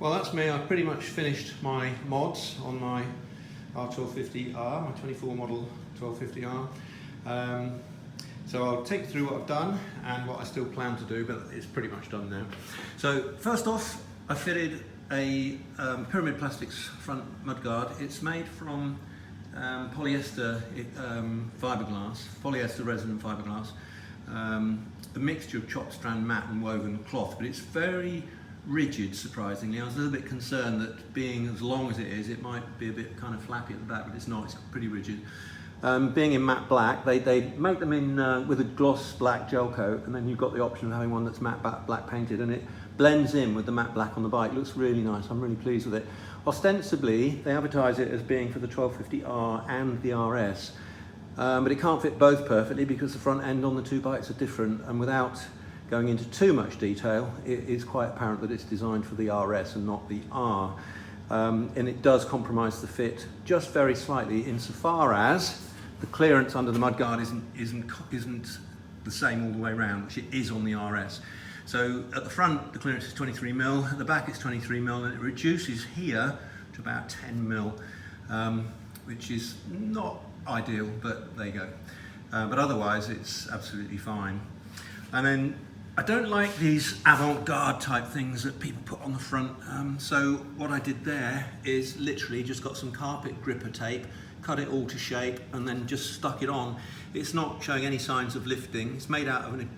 Well, that's me. I've pretty much finished my mods on my R1250R, my 24 model 1250R. So I'll take you through what I've done and what I still plan to do, but it's pretty much done now. So first off, I fitted a Pyramid Plastics front mudguard. It's made from polyester fiberglass, polyester resonant fiberglass, a mixture of chopped strand mat and woven cloth, but it's very rigid, surprisingly. I was a little bit concerned that being as long as it is, it might be a bit kind of flappy at the back, but it's not, it's pretty rigid. Being in matte black, they make them in with a gloss black gel coat, and then you've got the option of having one that's matte black painted, and it blends in with the matte black on the bike. It looks really nice. I'm really pleased with it. Ostensibly, they advertise it as being for the 1250R and the RS, but it can't fit both perfectly because the front end on the two bikes are different, and without going into too much detail, it is quite apparent that it's designed for the RS and not the R. And it does compromise the fit just very slightly insofar as the clearance under the mudguard isn't the same all the way around, which it is on the RS. So at the front, the clearance is 23mm, at the back it's 23mm, and it reduces here to about 10mm, which is not ideal, but there you go. But otherwise, it's absolutely fine. And then I don't like these avant-garde type things that people put on the front. So what I did there is literally just got some carpet gripper tape, cut it all to shape, and then just stuck it on. It's not showing any signs of lifting. It's made out of an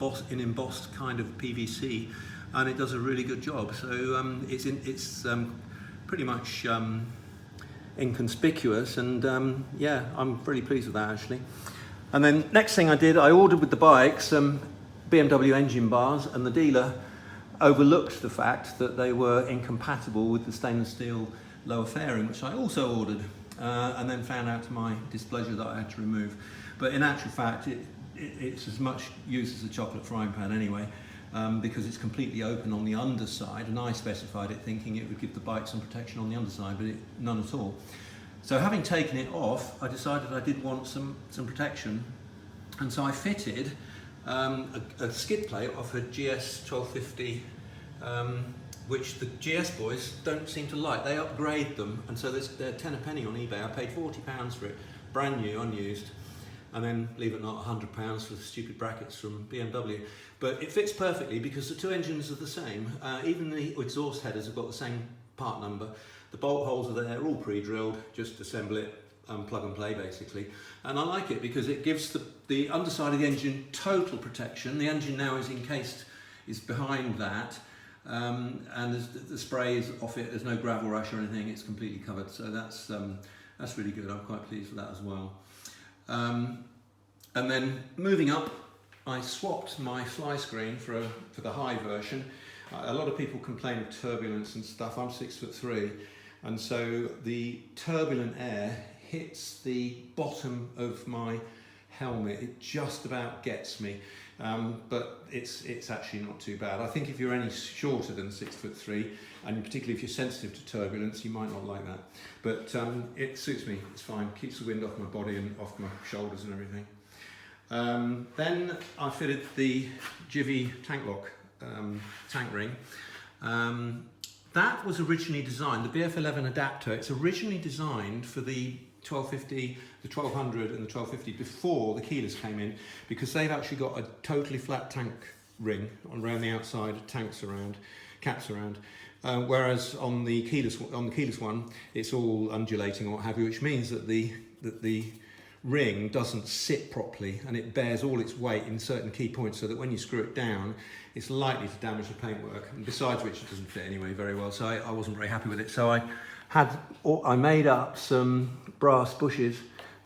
embossed kind of PVC, and it does a really good job. So it's pretty much inconspicuous, and yeah, I'm really pleased with that actually. And then next thing I did, I ordered with the bike some BMW engine bars, and the dealer overlooked the fact that they were incompatible with the stainless steel lower fairing, which I also ordered, and then found out to my displeasure that I had to remove. But in actual fact, it's as much used as a chocolate frying pan anyway, because it's completely open on the underside, and I specified it thinking it would give the bike some protection on the underside, but none at all. So having taken it off, I decided I did want some protection, and so I fitted a skid plate off a GS 1250, which the GS boys don't seem to like. They upgrade them, and so they're 10 a penny on eBay. I paid £40 for it, brand new, unused, and then, believe it or not, £100 for the stupid brackets from BMW. But it fits perfectly because the two engines are the same. Even the exhaust headers have got the same part number. The bolt holes are there, all pre-drilled, just assemble it, plug and play basically. And I like it because it gives the underside of the engine total protection. The engine now is behind that, and the spray is off it. There's no gravel rush or anything. It's completely covered. So that's really good. I'm quite pleased with that as well. And then moving up, I swapped my fly screen for the high version. A lot of people complain of turbulence and stuff. I'm 6'3", and so the turbulent air hits the bottom of my helmet. It just about gets me, but it's actually not too bad. I think if you're any shorter than 6'3", and particularly if you're sensitive to turbulence, you might not like that. But it suits me, it's fine. Keeps the wind off my body and off my shoulders and everything. Then I fitted the Jivy tank lock tank ring. That was originally designed, the BF11 adapter, it's originally designed for the 1250, the 1200 and the 1250 before the keyless came in, because they've actually got a totally flat tank ring around the outside, caps around, whereas on the keyless one, it's all undulating or what have you, which means that the ring doesn't sit properly, and it bears all its weight in certain key points, so that when you screw it down, it's likely to damage the paintwork, and besides which it doesn't fit anyway very well, so I wasn't very happy with it. So I made up some brass bushes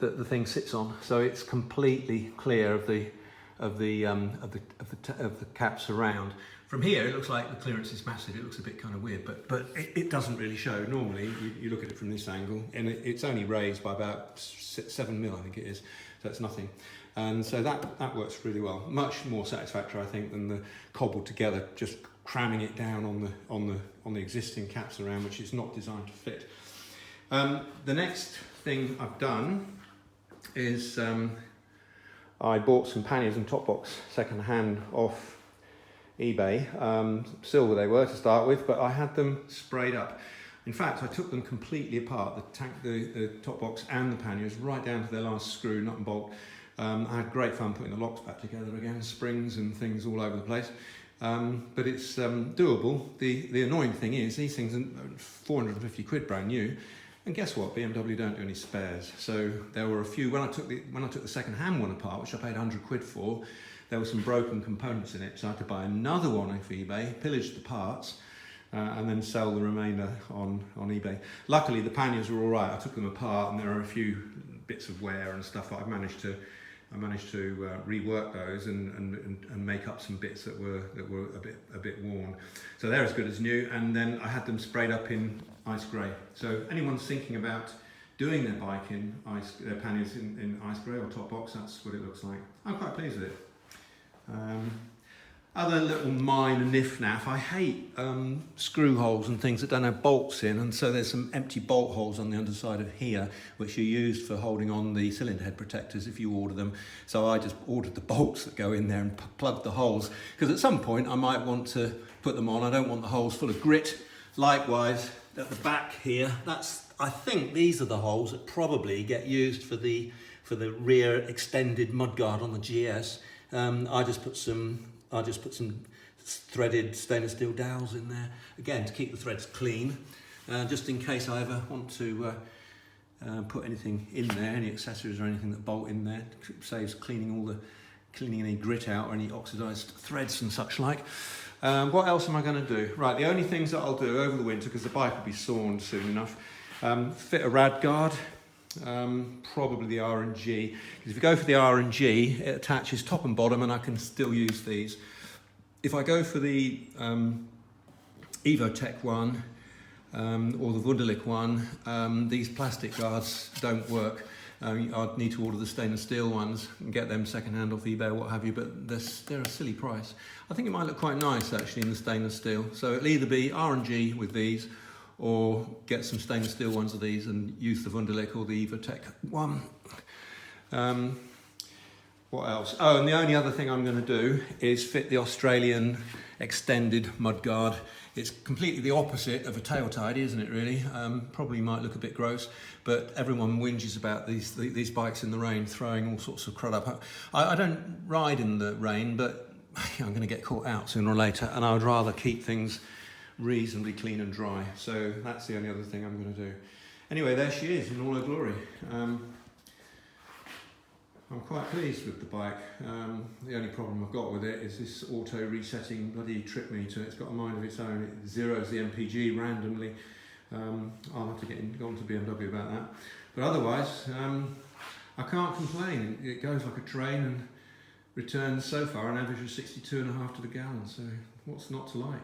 that the thing sits on, so it's completely clear of the caps around. From here, it looks like the clearance is massive. It looks a bit kind of weird, but it doesn't really show. Normally, you look at it from this angle, and it's only raised by about 7mm, I think it is. So it's nothing, and so that works really well. Much more satisfactory, I think, than the cobbled together, just cramming it down on the existing caps around, which is not designed to fit. The next thing I've done is I bought some panniers and top box second hand off eBay. Silver they were to start with, but I had them sprayed up. In fact, I took them completely apart, the tank, the top box and the panniers, right down to their last screw, nut and bolt. I had great fun putting the locks back together again, springs and things all over the place. But it's doable. The annoying thing is these things are 450 quid brand new, and guess what? BMW don't do any spares. So there were a few when I took the second-hand one apart, which I paid 100 quid for. There were some broken components in it, so I had to buy another one off eBay, pillage the parts, and then sell the remainder on eBay. Luckily, the panniers were all right. I took them apart, and there are a few bits of wear and stuff that I managed to rework those and make up some bits that were a bit worn. So they're as good as new. And then I had them sprayed up in ice grey. So anyone's thinking about doing their bike in their panniers in ice grey or top box, that's what it looks like. I'm quite pleased with it. Other little minor niff-naff, I hate screw holes and things that don't have bolts in, and so there's some empty bolt holes on the underside of here which are used for holding on the cylinder head protectors if you order them. So I just ordered the bolts that go in there and plugged the holes, because at some point I might want to put them on. I don't want the holes full of grit. Likewise at the back here, I think these are the holes that probably get used for the rear extended mudguard on the GS. I just put some threaded stainless steel dowels in there, again to keep the threads clean, just in case I ever want to put anything in there, any accessories or anything that bolt in there. It saves cleaning any grit out or any oxidised threads and such like. What else am I going to do? Right, the only things that I'll do over the winter, because the bike will be sawned soon enough, fit a rad guard. Probably the R&G, because if you go for the R&G, it attaches top and bottom, and I can still use these. If I go for the Evotech one or the Wunderlich one, these plastic guards don't work. I'd need to order the stainless steel ones and get them second-hand off eBay or what have you, but they're a silly price. I think it might look quite nice actually in the stainless steel. So it'll either be R&G with these, or get some stainless steel ones of these and use the Wunderlich or the Evotech one. What else? Oh, and the only other thing I'm going to do is fit the Australian extended mudguard. It's completely the opposite of a tail tidy, isn't it really? Probably might look a bit gross, but everyone whinges about these bikes in the rain, throwing all sorts of crud up. I don't ride in the rain, but I'm going to get caught out sooner or later, and I would rather keep things reasonably clean and dry. So that's the only other thing I'm going to do. Anyway, there she is in all her glory. I'm quite pleased with the bike. The only problem I've got with it is this auto resetting bloody trip meter. It's got a mind of its own. It zeroes the MPG randomly. I'll have to go on to BMW about that. But otherwise, I can't complain. It goes like a train and returns so far an average of 62.5 to the gallon. So what's not to like?